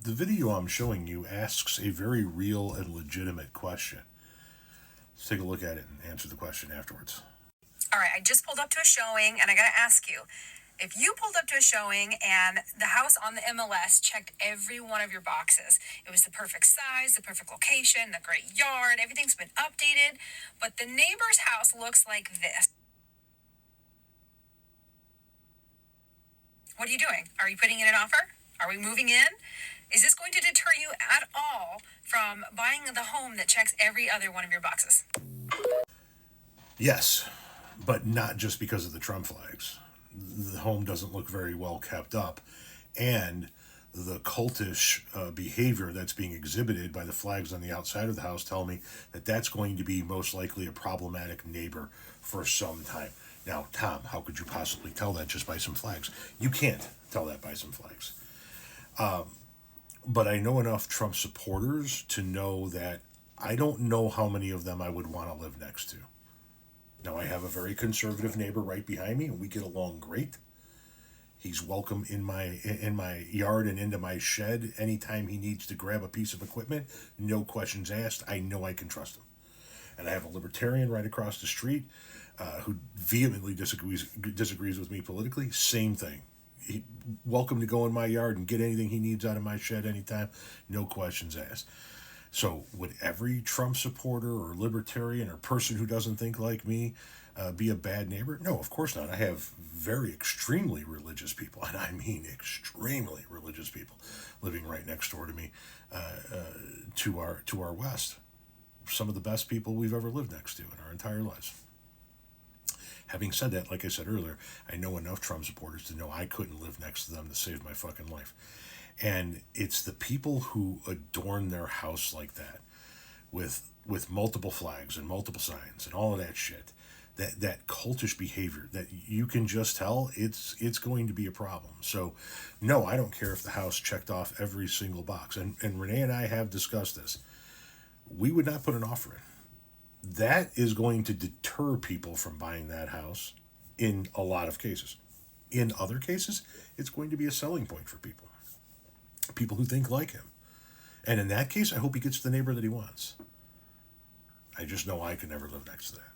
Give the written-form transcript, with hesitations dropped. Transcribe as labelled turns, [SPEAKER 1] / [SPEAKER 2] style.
[SPEAKER 1] The video I'm showing you asks a very real and legitimate question. Let's take a look at it and answer the question afterwards.
[SPEAKER 2] All right, I just pulled up to a showing, and I gotta ask you, if you pulled up to a showing and the house on the MLS checked every one of your boxes, it was the perfect size, the perfect location, the great yard, everything's been updated, but the neighbor's house looks like this. What are you doing? Are you putting in an offer? Are we moving in? Is this going to deter you at all from buying the home that checks every other one of your boxes?
[SPEAKER 1] Yes, but not just because of the Trump flags. The home doesn't look very well kept up, and the cultish behavior that's being exhibited by the flags on the outside of the house tell me that that's going to be most likely a problematic neighbor for some time. Now, Tom, how could you possibly tell that just by some flags? You can't tell that by some flags. But I know enough Trump supporters to know that I don't know how many of them I would want to live next to. Now, I have a very conservative neighbor right behind me, and we get along great. He's welcome in my yard and into my shed anytime he needs to grab a piece of equipment. No questions asked. I know I can trust him. And I have a libertarian right across the street who vehemently disagrees with me politically. Same thing. Welcome to go in my yard and get anything he needs out of my shed anytime. No questions asked. So would every Trump supporter or libertarian or person who doesn't think like me be a bad neighbor? No, of course not. I have very extremely religious people, and I mean extremely religious people, living right next door to me to our west. Some of the best people we've ever lived next to in our entire lives. Having said that, like I said earlier, I know enough Trump supporters to know I couldn't live next to them to save my fucking life. And it's the people who adorn their house like that with multiple flags and multiple signs and all of that shit, that cultish behavior that you can just tell it's going to be a problem. So no, I don't care if the house checked off every single box. And Renee and I have discussed this. We would not put an offer in. That is going to deter people from buying that house in a lot of cases. In other cases, it's going to be a selling point for people. People who think like him. And in that case, I hope he gets the neighbor that he wants. I just know I could never live next to that.